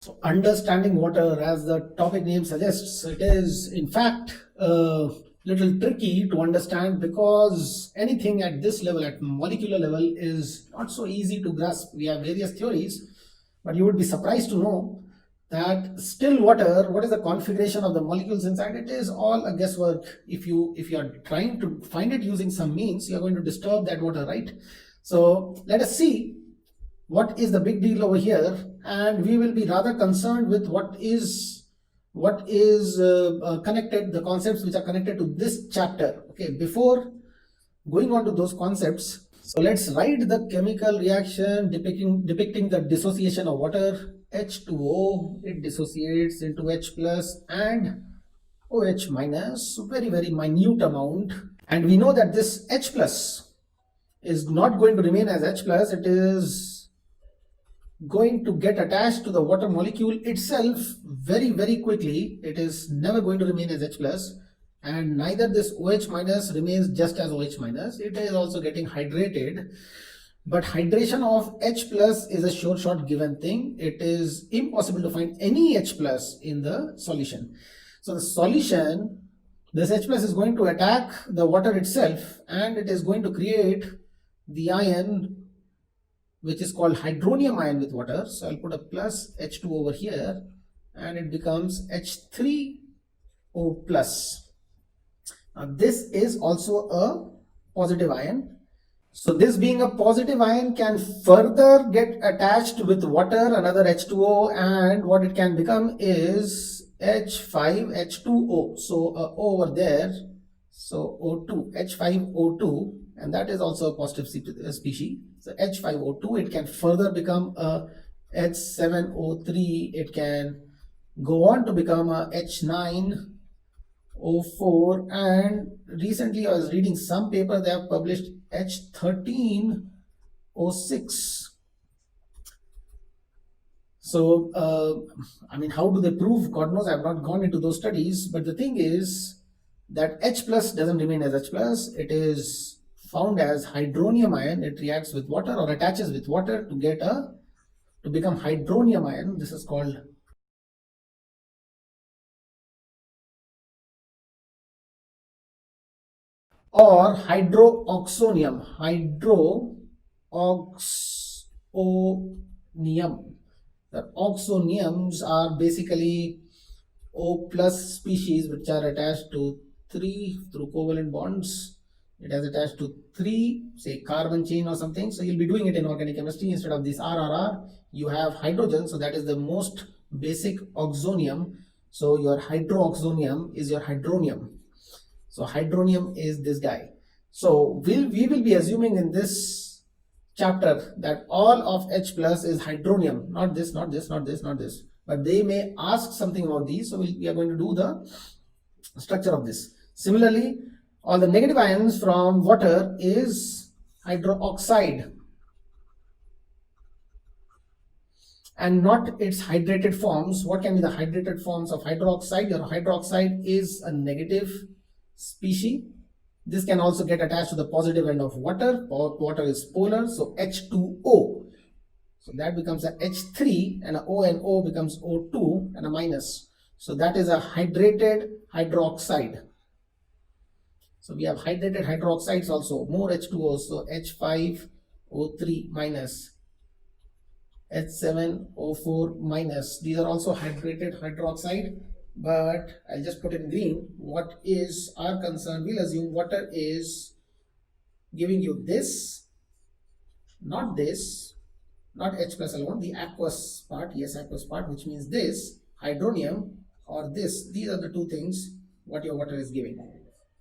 So understanding water, as the topic name suggests, it is in fact a little tricky to understand because anything at this level, at molecular level, is not so easy to grasp. We have various theories, but you would be surprised to know that still water, what is the configuration of the molecules inside it, is all a guesswork. If you are trying to find it using some means, you are going to disturb that water, right? So let us see what is the big deal over here, and we will be rather concerned with what is connected, the concepts which are connected to this chapter. Okay, before going on to those concepts, so let's write the chemical reaction depicting the dissociation of water. H2O, it dissociates into H plus and OH minus, very minute amount, and we know that this H plus is not going to remain as H plus. It is going to get attached to the water molecule itself very quickly. It is never going to remain as H plus, and neither this OH minus remains just as OH minus. It is also getting hydrated, but hydration of H plus is a sure shot given thing. It is impossible to find any H plus in the solution. So the solution, this H plus is going to attack the water itself, and it is going to create the ion which is called hydronium ion with water. So I'll put a plus H2 over here, and it becomes H3O plus. Now this is also a positive ion. So this being a positive ion can further get attached with water, another H2O, and what it can become is H5H2O. So O over there, so O2, H5O2, and that is also a positive species. So H5O2, it can further become a H7O3, it can go on to become a H9O4, and recently I was reading some paper, they have published H13O6. So, I mean, how do they prove? God knows, I have not gone into those studies, but the thing is that H plus doesn't remain as H plus, it is found as hydronium ion. It reacts with water or attaches with water to become hydronium ion. This is called or hydroxonium. The oxoniums are basically O plus species which are attached to 3 through covalent bonds. It has attached to 3, say carbon chain or something. So you'll be doing it in organic chemistry. Instead of this RRR, you have hydrogen. So that is the most basic oxonium. So your hydroxonium is your hydronium. So hydronium is this guy. So we will be assuming in this chapter that all of H plus is hydronium, not this, but they may ask something about these. So we are going to do the structure of this. Similarly, all the negative ions from water is hydroxide and not its hydrated forms. What can be the hydrated forms of hydroxide? Your hydroxide is a negative species. This can also get attached to the positive end of water. Water is polar, so H2O. So that becomes a H3, and a O and O becomes O2 and a minus. So that is a hydrated hydroxide. So we have hydrated hydroxides also, more H2O, so H5O3 minus, H7O4 minus. These are also hydrated hydroxide, but I'll just put in green. What is our concern? We'll assume water is giving you this, not this, not H plus alone, the aqueous part, yes, aqueous part, which means this, hydronium, or this. These are the two things what your water is giving.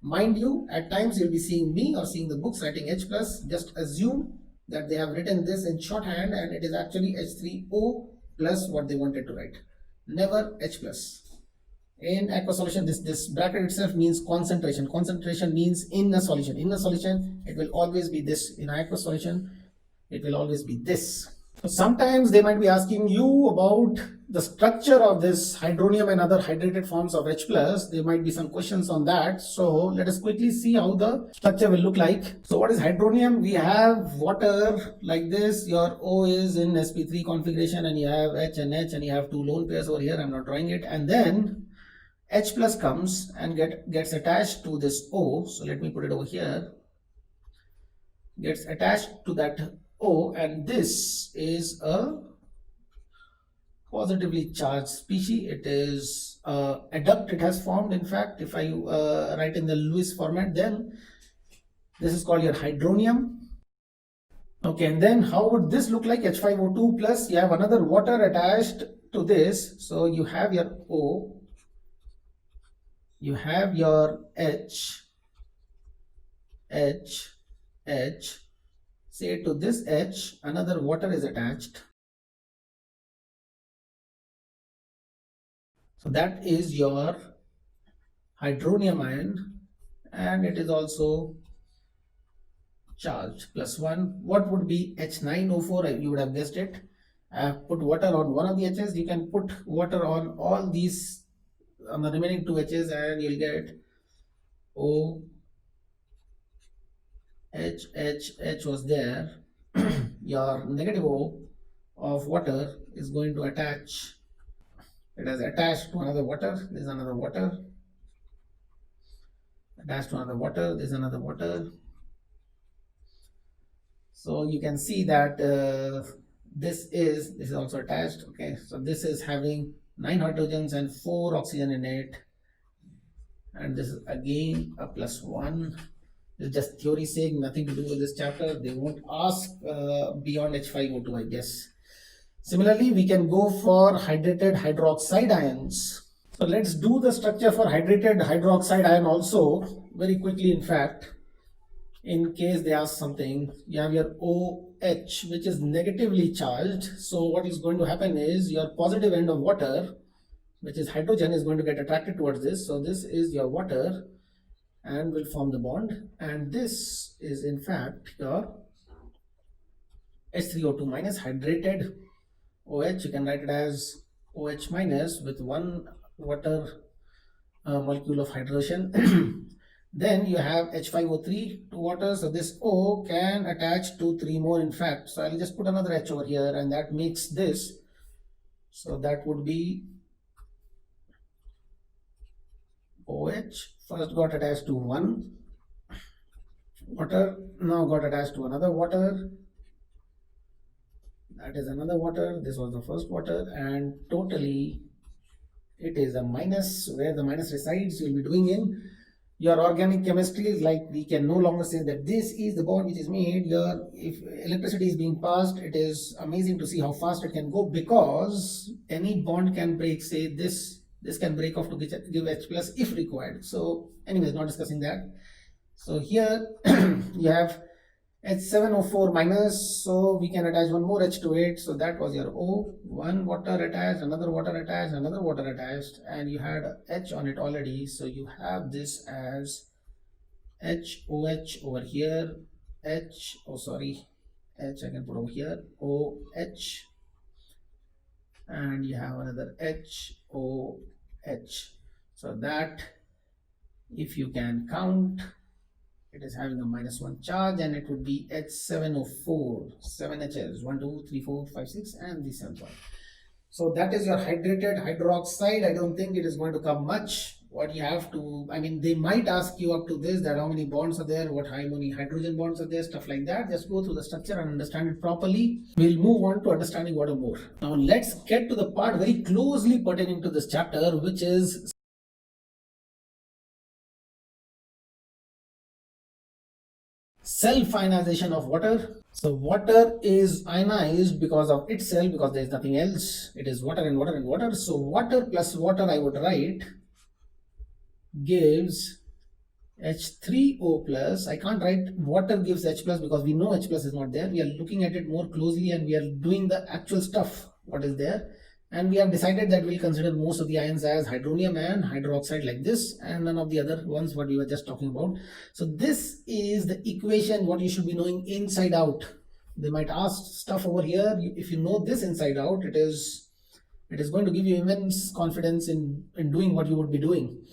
Mind you, at times you'll be seeing me or seeing the books writing H plus. Just assume that they have written this in shorthand and it is actually H3O plus what they wanted to write. Never H plus. In aqueous solution, this bracket itself means concentration. Concentration means in a solution. In a solution, it will always be this. In aqueous solution, it will always be this. Sometimes they might be asking you about the structure of this hydronium and other hydrated forms of H plus. There might be some questions on that. So let us quickly see how the structure will look like. So what is hydronium? We have water like this. Your O is in sp3 configuration and you have H and you have two lone pairs over here. I'm not drawing it. And then H plus comes and gets attached to this O. So let me put it over here. Gets attached to that O, and this is a positively charged species. It is a duct it has formed. In fact, if I write in the Lewis format, then this is called your hydronium. Okay, and then how would this look like? H5O2 plus, you have another water attached to this. So you have your O, you have your H, say to this H, another water is attached. So that is your hydronium ion, and it is also charged +1. What would be H9O4? You would have guessed it. I have put water on one of the H's. You can put water on all these, on the remaining two H's, and you'll get O, H was there. Your negative O of water is going to attach. It has attached to another water. There's another water. Attached to another water. There's another water. So you can see that this is also attached. Okay, so this is having 9 hydrogens and 4 oxygen in it, and this is again a +1. It's just theory sake, nothing to do with this chapter. They won't ask beyond H5O2, I guess. Similarly, we can go for hydrated hydroxide ions. So let's do the structure for hydrated hydroxide ion also very quickly. In fact, in case they ask something, you have your OH, which is negatively charged. So what is going to happen is your positive end of water, which is hydrogen, is going to get attracted towards this. So this is your water and will form the bond, and this is in fact your H3O2 minus hydrated OH. You can write it as OH minus with one water molecule of hydrogen. Then you have H5O3, 2 water, so this O can attach to 3 more in fact. So I'll just put another H over here, and that makes this. So that would be OH first got attached to one water, now got attached to another water. That is another water. This was the first water, and totally it is a minus. Where the minus resides, you'll be doing in your organic chemistry. Like, we can no longer say that this is the bond which is made. If electricity is being passed, it is amazing to see how fast it can go, because any bond can break. Say this can break off to give H plus if required. So anyways, not discussing that. So here you have H7O4 minus, so we can attach one more H to it. So that was your O, one water attached, another water attached, another water attached, and you had H on it already. So you have this as HOH over here, H I can put over here, OH, and you have another HOH. So that, if you can count, it is having a -1 charge, and it would be H7O4, 7 H's, 1, 2, 3, 4, 5, 6, and the 7th one. So that is your hydrated hydroxide. I don't think it is going to come much. What you have to, I mean, they might ask you up to this, that how many bonds are there, how many hydrogen bonds are there, stuff like that. Just go through the structure and understand it properly. We'll move on to understanding water more. Now let's get to the part very closely pertaining to this chapter, which is self-ionization of water. So water is ionized because of itself, because there is nothing else. It is water and water and water. So water plus water, I would write, gives H3O plus. I can't write water gives H plus because we know H plus is not there. We are looking at it more closely and we are doing the actual stuff, what is there. And we have decided that we'll consider most of the ions as hydronium and hydroxide like this, and none of the other ones what we were just talking about. So this is the equation what you should be knowing inside out. They might ask stuff over here. If you know this inside out, it is going to give you immense confidence in doing what you would be doing.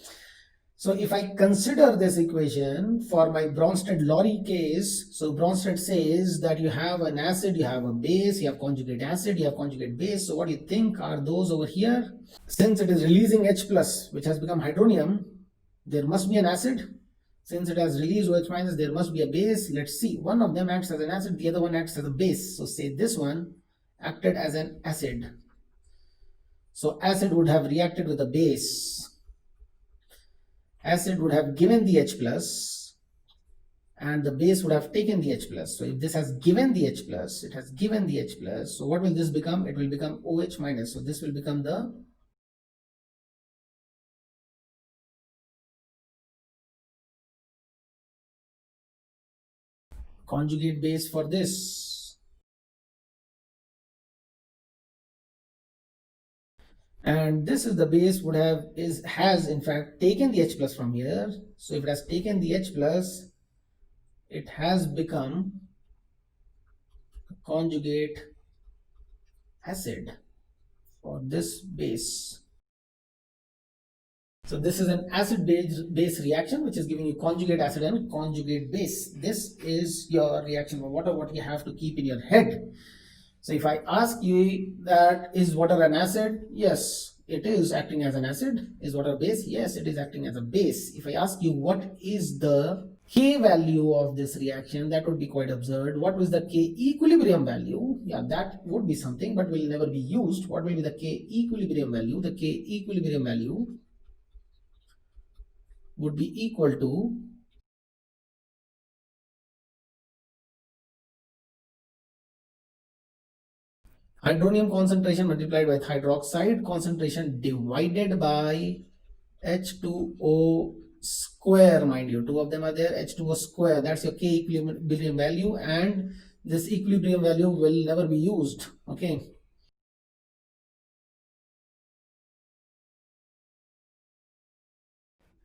So if I consider this equation for my Bronsted-Lowry case, so Bronsted says that you have an acid, you have a base, you have conjugate acid, you have conjugate base. So what do you think are those over here? Since it is releasing H plus, which has become hydronium, there must be an acid. Since it has released OH minus, there must be a base. Let's see. One of them acts as an acid, the other one acts as a base. So say this one acted as an acid. So acid would have reacted with a base. Acid would have given the H plus and the base would have taken the H plus. So if this has given the H plus, it has given the H plus. So what will this become? It will become OH minus. So this will become the conjugate base for this. And this is the base would have has in fact taken the H plus from here. So if it has taken the H plus, it has become a conjugate acid for this base. So this is an acid base reaction which is giving you conjugate acid and conjugate base. This is your reaction for water, what you have to keep in your head. So if I ask you that is water an acid? Yes, it is acting as an acid. Is water a base? Yes, it is acting as a base. If I ask you what is the K value of this reaction, that would be quite absurd. What was the K equilibrium value? Yeah, that would be something but will never be used. What will be the K equilibrium value? The K equilibrium value would be equal to hydronium concentration multiplied by hydroxide concentration divided by H2O square, mind you, two of them are there, H2O square, that's your K equilibrium value, and this equilibrium value will never be used. Okay.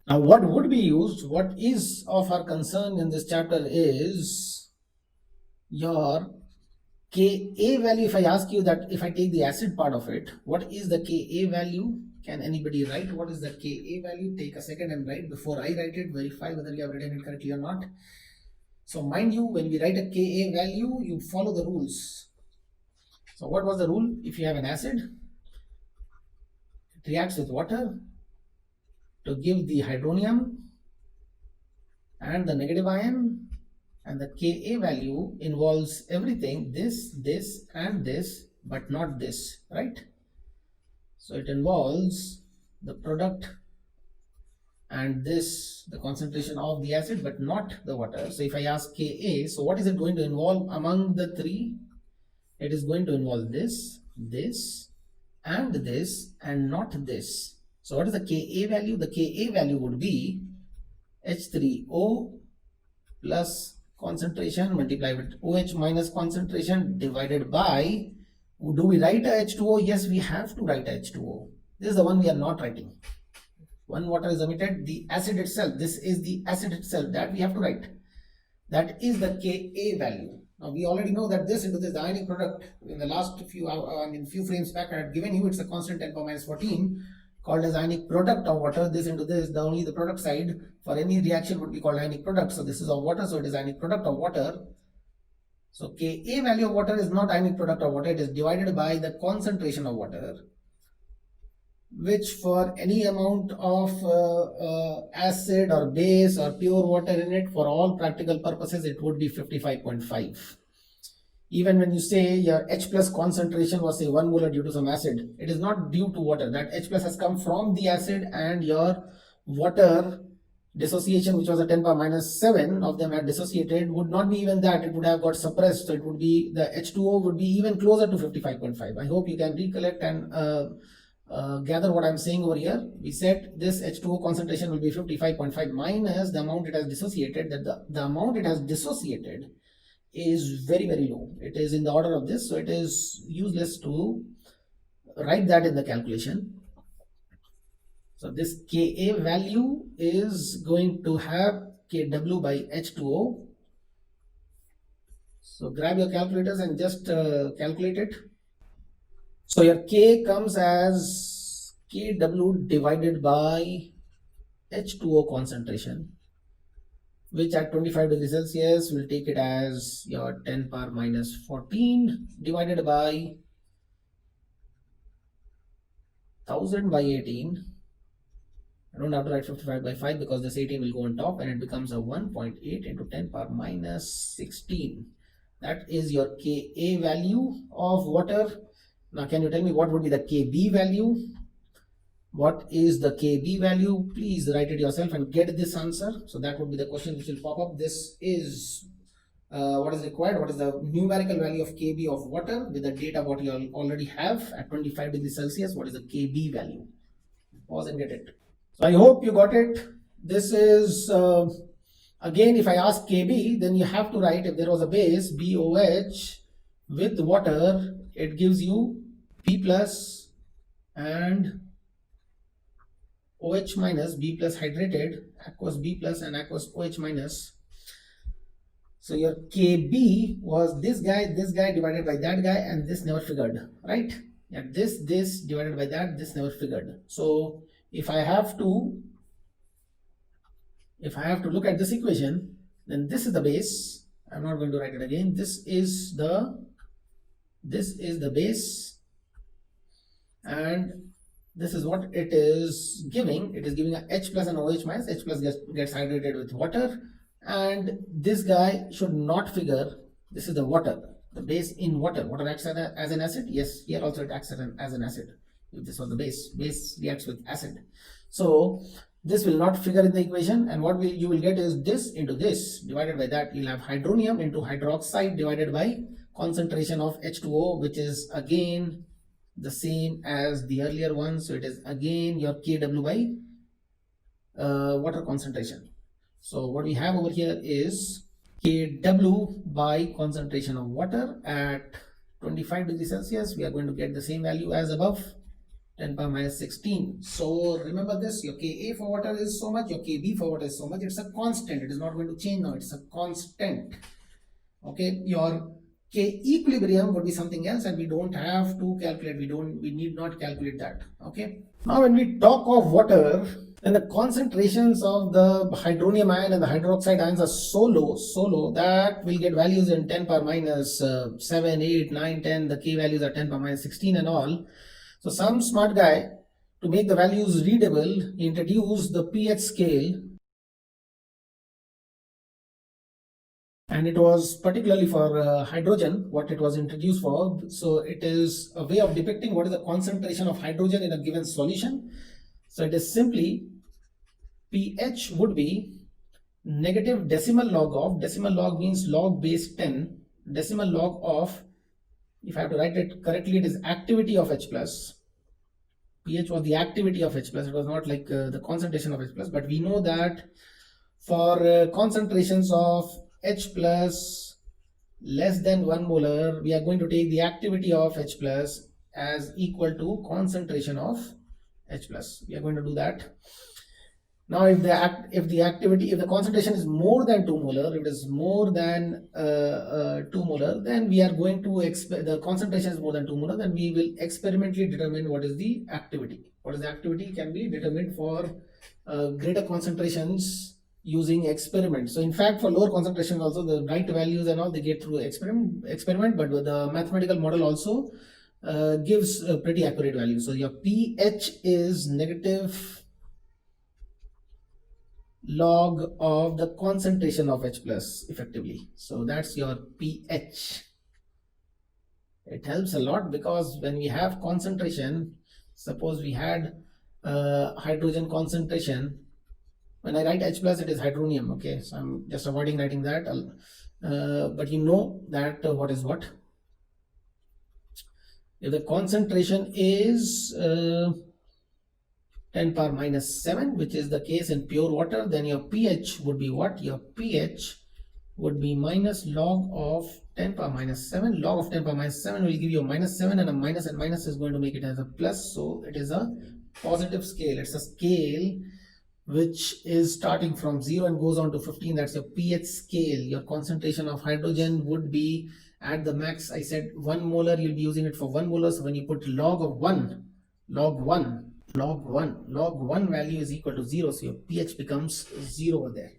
Now what would be used, what is of our concern in this chapter is your Ka value. If I ask you that, if I take the acid part of it, what is the Ka value? Can anybody write what is the Ka value? Take a second and write. Before I write it, verify whether you have written it correctly or not. So mind you, when we write a Ka value, you follow the rules. So what was the rule? If you have an acid, it reacts with water to give the hydronium and the negative ion, and the Ka value involves everything, this, and this, but not this, right? So it involves the product and this, the concentration of the acid, but not the water. So if I ask Ka, so what is it going to involve among the three? It is going to involve this, and this, and not this. So what is the Ka value? The Ka value would be H3O plus concentration multiplied with OH minus concentration divided by, do we write a H2O? Yes, we have to write a H2O. This is the one we are not writing. One water is emitted, the acid itself, this is the acid itself that we have to write. That is the Ka value. Now we already know that this into this, the ionic product, in the last few frames back I had given you, it's a constant 10 power minus 14 called as ionic product of water. This into this, the only the product side for any reaction would be called ionic product. So this is of water, so it is ionic product of water. So Ka value of water is not ionic product of water, it is divided by the concentration of water, which for any amount of acid or base or pure water in it, for all practical purposes, it would be 55.5. Even when you say your H plus concentration was say 1 molar due to some acid, it is not due to water. That H plus has come from the acid, and your water dissociation, which was a 10 power minus 7 of them had dissociated, would not be even that. It would have got suppressed. So it would be, the H2O would be even closer to 55.5. I hope you can recollect and gather what I'm saying over here. We said this H2O concentration will be 55.5 minus the amount it has dissociated. That the amount it has dissociated is very, very low. It is in the order of this, so it is useless to write that in the calculation. So this Ka value is going to have Kw by H2O. So grab your calculators and just calculate it. So your K comes as Kw divided by H2O concentration, which at 25 degrees Celsius will take it as your 10 power minus 14 divided by 1000 by 18. I don't have to write 55 by 5 because this 18 will go on top, and it becomes a 1.8 into 10 power minus 16. That is your Ka value of water. Now can you tell me what would be the Kb value? What is the Kb value? Please write it yourself and get this answer. So that would be the question which will pop up. This is what is required. What is the numerical value of Kb of water with the data what you already have at 25 degrees Celsius? What is the Kb value? Pause and get it. So I hope you got it. This is again, if I ask Kb, then you have to write, if there was a base BOH with water, it gives you B plus and OH minus, B plus hydrated, aqueous B plus and aqueous OH minus. So your Kb was this guy divided by that guy, and this never figured, right? Yeah, this divided by that, this never figured. So if I have to look at this equation, then this is the base. I'm not going to write it again. This is the base, and this is what it is giving. It is giving a H plus and OH minus. H plus gets hydrated with water, and this guy should not figure. This is the water, the base in water. Water acts as an acid. Yes, here also it acts as an acid. If this was the base reacts with acid. So this will not figure in the equation, and what you will get is this into this divided by that. You'll have hydronium into hydroxide divided by concentration of H2O, which is again the same as the earlier one. So it is again your Kw by water concentration. So what we have over here is Kw by concentration of water at 25 degrees Celsius. We are going to get the same value as above, 10 power minus 16. So remember this, your Ka for water is so much, your Kb for water is so much. It's a constant. It is not going to change now. It's a constant. Okay, your K equilibrium would be something else, and we don't have to calculate. We need not calculate that. Okay. Now when we talk of water, then the concentrations of the hydronium ion and the hydroxide ions are so low that we'll get values in 10 power minus 7, 8, 9, 10. The K values are 10 power minus 16 and all. So some smart guy, to make the values readable, introduced the pH scale, and it was particularly for hydrogen what it was introduced for. So it is a way of depicting what is the concentration of hydrogen in a given solution. So it is simply pH would be negative decimal log of, decimal log means log base 10, decimal log of, if I have to write it correctly, it is activity of H plus. pH was the activity of H plus. It was not like the concentration of H plus, but we know that for concentrations of H plus less than 1 molar, we are going to take the activity of H plus as equal to concentration of H plus. We are going to do that. Now if the concentration is more than 2 molar, if it is more than 2 molar, then we are going to the concentration is more than 2 molar, then we will experimentally determine what is the activity. What is the activity can be determined for greater concentrations using experiment. So in fact, for lower concentration also, the right values and all they get through experiment, but the mathematical model also gives a pretty accurate value. So your pH is negative log of the concentration of H plus effectively. So that's your pH. It helps a lot because when we have concentration, suppose we had hydrogen concentration, when I write H plus, it is hydronium. Okay, so I'm just avoiding writing that. But you know that what is what? If the concentration is 10 power minus 7, which is the case in pure water, then your pH would be what? Your pH would be minus log of 10 power minus 7. Log of 10 power minus 7 will give you a minus 7, and a minus and minus is going to make it as a plus. So it is a positive scale. It's a scale which is starting from 0 and goes on to 15. That's your pH scale. Your concentration of hydrogen would be at the max. I said 1 molar, you'll be using it for 1 molar. So when you put log of 1, log 1 value is equal to 0. So your pH becomes 0 over there.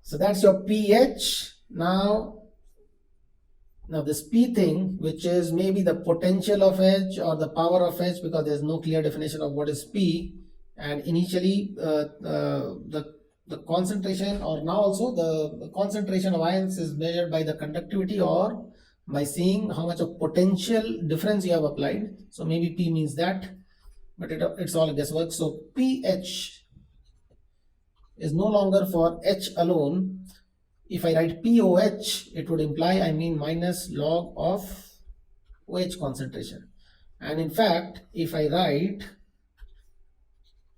So that's your pH. Now this P thing, which is maybe the potential of H or the power of H, because there's no clear definition of what is P. And initially the concentration, or now also the concentration of ions is measured by the conductivity or by seeing how much of potential difference you have applied. So maybe P means that, but it's all guesswork. So pH is no longer for H alone. If I write POH, it would imply minus log of OH concentration. And in fact, if I write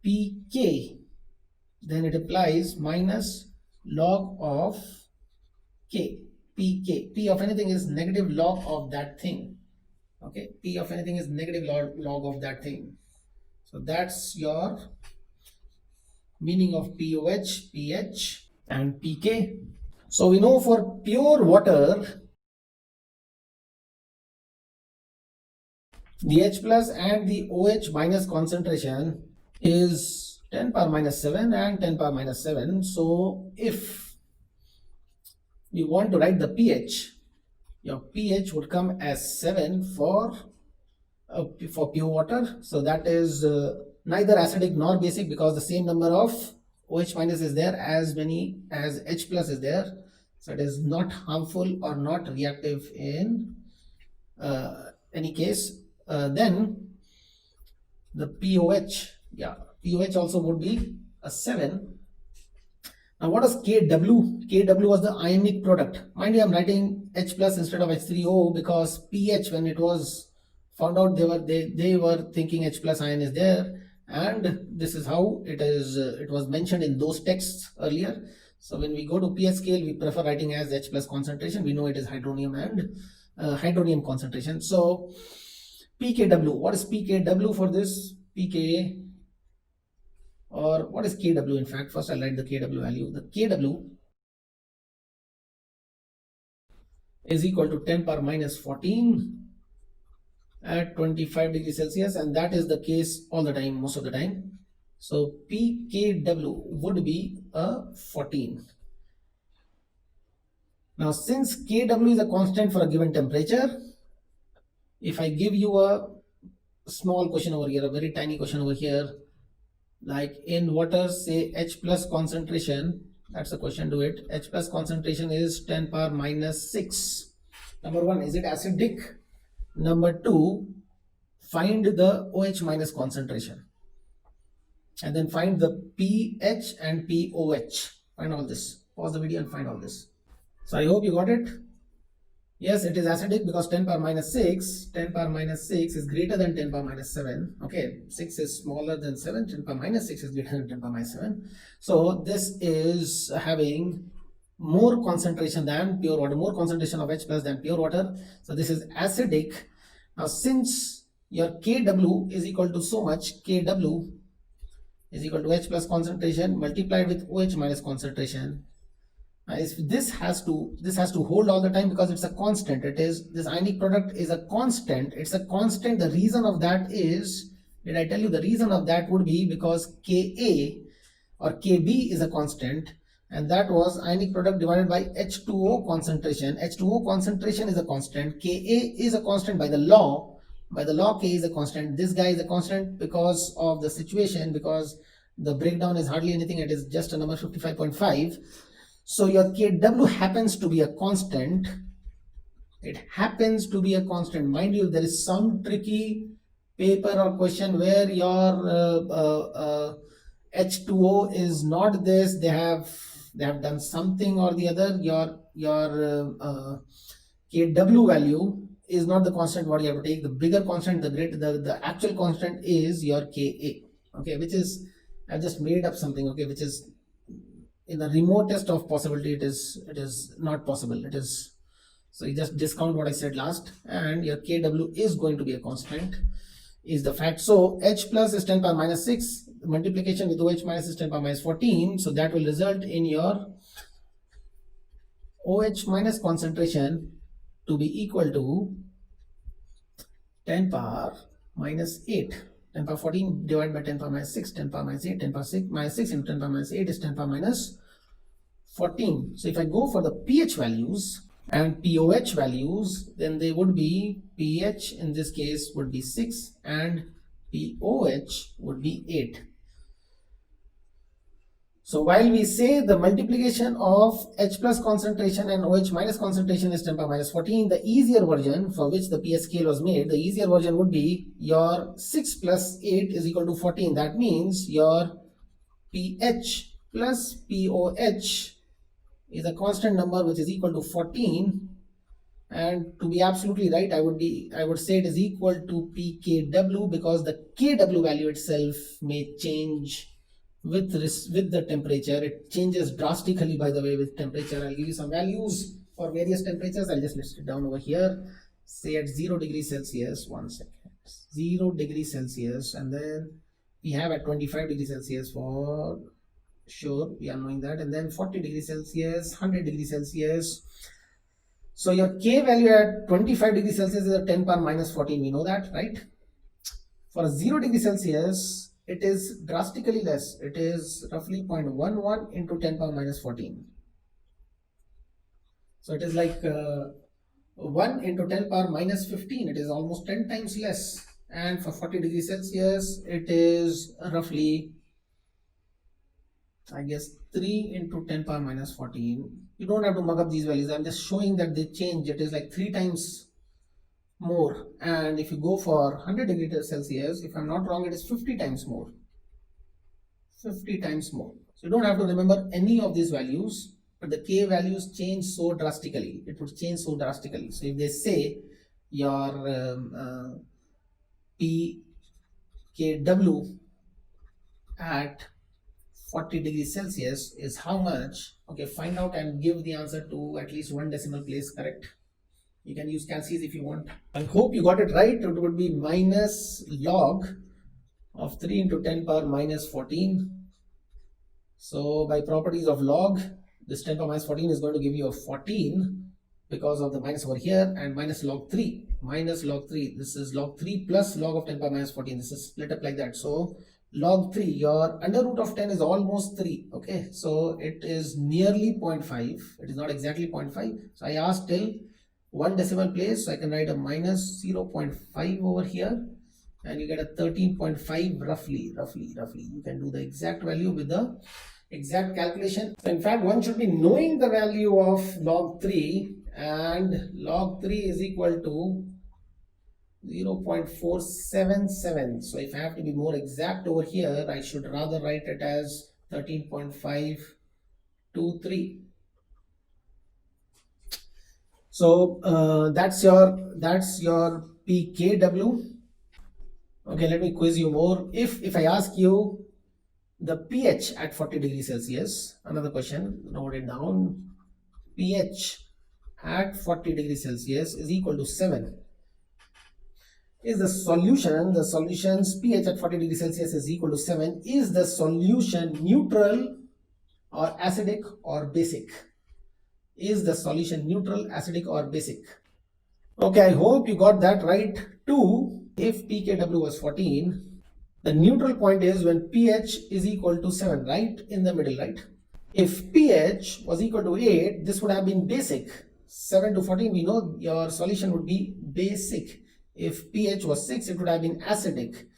PK, then it implies minus log of K. PK. P of anything is negative log of that thing. Okay, P of anything is negative log of that thing. So that's your meaning of POH, pH, and PK. So we know for pure water, the H plus and the OH minus concentration is 10 power minus 7 and 10 power minus 7. So if we want to write the pH, your pH would come as 7 for pure water. So that is neither acidic nor basic, because the same number of OH minus is there as many as H plus is there. So it is not harmful or not reactive in any case. Then the POH, POH also would be a 7. Now what is KW? KW was the ionic product. Mind you, I'm writing H plus instead of H3O because pH, when it was found out, they were thinking H plus ion is there, and this is how it is. It was mentioned in those texts earlier. So when we go to pH scale, we prefer writing as H plus concentration. We know it is hydronium and hydronium concentration. So pKW, what is pKW for this? pK, or what is KW? In fact, first I'll write the KW value. The KW is equal to 10 power minus 14 at 25 degrees Celsius, and that is the case all the time, most of the time. So pKW would be a 14. Now since KW is a constant for a given temperature, if I give you a small question over here, a very tiny question over here, like in water, say H plus concentration, that's the question to it. H plus concentration is 10 power minus 6. Number 1, is it acidic? Number 2, find the OH minus concentration. And then find the pH and POH. Find all this. Pause the video and find all this. So I hope you got it. Yes, it is acidic because 10 power minus 6 is greater than 10 power minus 7. Okay, 6 is smaller than 7. 10 power minus 6 is greater than 10 power minus 7. So this is having more concentration than pure water, more concentration of H plus than pure water. So this is acidic. Now since your KW is equal to so much, KW is equal to H plus concentration multiplied with OH minus concentration. This has to hold all the time because it's a constant. This ionic product is a constant. It's a constant. The reason of that is, did I tell you? The reason of that would be because Ka or Kb is a constant, and that was ionic product divided by H2O concentration. H2O concentration is a constant. Ka is a constant by the law. By the law, K is a constant. This guy is a constant because of the situation, because the breakdown is hardly anything. It is just a number 55.5. So your KW happens to be a constant. It happens to be a constant. Mind you, there is some tricky paper or question where your H2O is not this. They have done something or the other. Your KW value is not the constant what you have to take. The bigger constant, the actual constant is your Ka. Okay, which is, I've just made up something. Okay, which is in the remotest of possibility, it is not possible. It is, so you just discount what I said last, and your KW is going to be a constant, is the fact. So H plus is 10 power minus 6. multiplication with OH minus is 10 power minus 14. So that will result in your OH minus concentration to be equal to 10 power minus 8. 10 power 14 divided by 10 power minus 6, 10 power minus 8, 10 power 6 minus 6 into 10 power minus 8 is 10 power minus 14. So if I go for the pH values and pOH values, then they would be pH in this case would be 6 and pOH would be 8. So while we say the multiplication of H plus concentration and OH minus concentration is 10 power minus 14, the easier version for which the pH scale was made, the easier version would be your 6 plus 8 is equal to 14. That means your pH plus pOH is a constant number which is equal to 14, and to be absolutely right, I would say it is equal to pKw, because the Kw value itself may change with the temperature. It changes drastically, by the way, with temperature. I'll give you some values for various temperatures. I'll just list it down over here. Say at 0 degrees Celsius, 1 second, 0 degrees Celsius, and then we have at 25 degrees Celsius for sure, we are knowing that, and then 40 degrees Celsius, 100 degrees Celsius. So your K value at 25 degrees Celsius is a 10 power minus 14, we know that, right? For 0 degrees Celsius, it is drastically less. It is roughly 0.11 into 10 power minus 14. So it is like 1 into 10 power minus 15. It is almost 10 times less. And for 40 degrees Celsius, it is roughly, I guess, 3 into 10 power minus 14. You don't have to mug up these values. I'm just showing that they change. It is like 3 times more. And if you go for 100 degrees Celsius, if I'm not wrong, it is 50 times more. 50 times more. So you don't have to remember any of these values, but the K values change so drastically. It would change so drastically. So if they say your pKw at 40 degrees Celsius is how much? Okay, find out and give the answer to at least 1 decimal place correct. You can use calcs if you want. I hope you got it right. It would be minus log of 3 into 10 power minus 14. So by properties of log, this 10 power minus 14 is going to give you a 14 because of the minus over here, and minus log 3. Minus log 3. This is log 3 plus log of 10 power minus 14. This is split up like that. So log 3, your under root of 10 is almost 3. Okay, so it is nearly 0.5. It is not exactly 0.5. So I asked till 1 decimal place, so I can write a minus 0.5 over here, and you get a 13.5 roughly. You can do the exact value with the exact calculation. So in fact, one should be knowing the value of log 3, and log 3 is equal to 0.477. So if I have to be more exact over here, I should rather write it as 13.523. So that's your pKw. Okay, let me quiz you more. If I ask you the pH at 40 degrees Celsius, another question, note it down. pH at 40 degrees Celsius is equal to 7. Is the solution's pH at 40 degrees Celsius is equal to 7. Is the solution neutral or acidic or basic? Is the solution neutral, acidic or basic? Okay, I hope you got that right too. If pKw was 14, the neutral point is when pH is equal to 7, right in the middle, right? If pH was equal to 8, this would have been basic. 7 to 14, we know your solution would be basic. If pH was 6, it would have been acidic.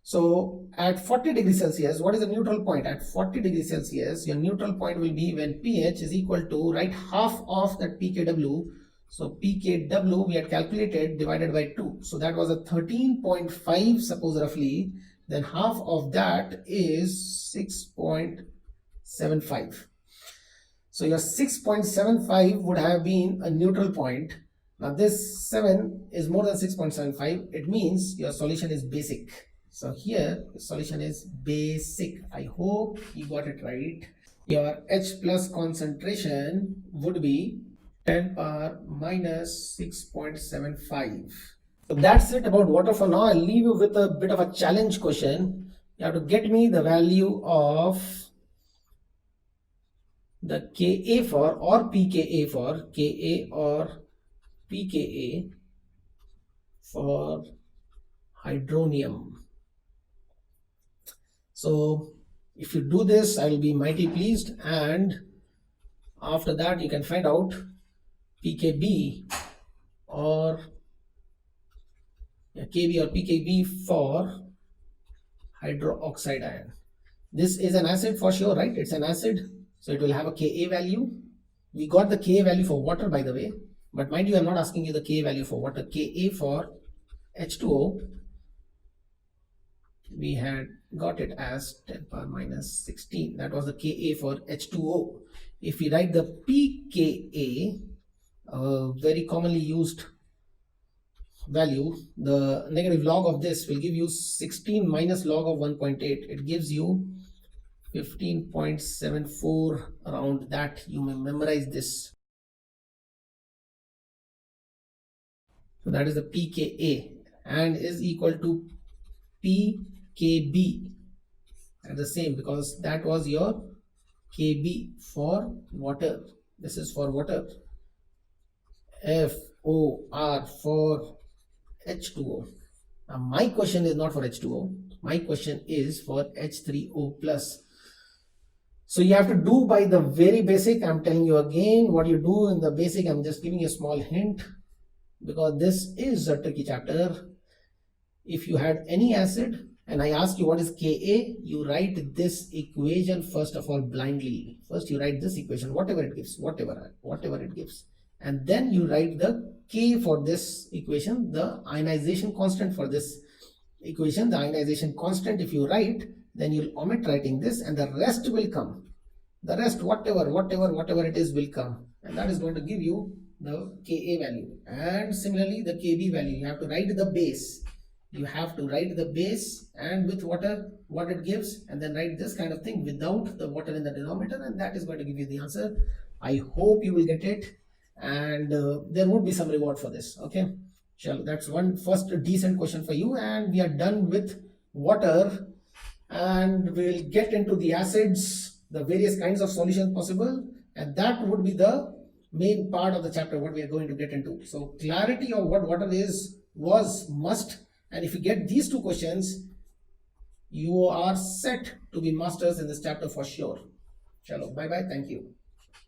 So at 40 degrees Celsius, what is the neutral point? At 40 degrees Celsius, your neutral point will be when pH is equal to, right, half of that pKw. So pKw we had calculated divided by 2. So that was a 13.5, suppose roughly. Then half of that is 6.75. So your 6.75 would have been a neutral point. Now this 7 is more than 6.75. It means your solution is basic. So here the solution is basic. I hope you got it right. Your H plus concentration would be 10 power minus 6.75. So that's it about water for now. I'll leave you with a bit of a challenge question. You have to get me the value of the Ka for or pKa for Ka or pKa for hydronium. So if you do this, I will be mighty pleased, and after that you can find out pKb or Kb or pKb for hydroxide ion. This is an acid for sure, right? It's an acid, so it will have a Ka value. We got the Ka value for water, by the way, but mind you, I'm not asking you the Ka value for water. Ka for H2O, we had got it as 10 power minus 16. That was the Ka for H2O. If we write the pKa, very commonly used value, the negative log of this will give you 16 minus log of 1.8. It gives you 15.74, around that. You may memorize this. So that is the pKa, and is equal to pKb, and the same, because that was your Kb for water. This is for water. FOR for H2O. Now my question is not for H2O. My question is for H3O plus. So you have to do by the very basic. I'm telling you again what you do in the basic. I'm just giving you a small hint because this is a tricky chapter. If you had any acid and I ask you what is Ka, you write this equation first of all blindly. First you write this equation, whatever it gives, whatever it gives. And then you write the K for this equation, the ionization constant for this equation, the ionization constant. If you write, then you'll omit writing this and the rest will come. The rest, whatever it is, will come. And that is going to give you the Ka value. And similarly, the Kb value, you have to write the base. You have to write the base and with water, what it gives, and then write this kind of thing without the water in the denominator, and that is going to give you the answer. I hope you will get it, and there would be some reward for this. Okay, that's one first decent question for you, and we are done with water, and we'll get into the acids, the various kinds of solutions possible, and that would be the main part of the chapter what we are going to get into. So clarity of what water is was must, and if you get these two questions, you are set to be masters in this chapter for sure. Chalo, bye bye, thank you.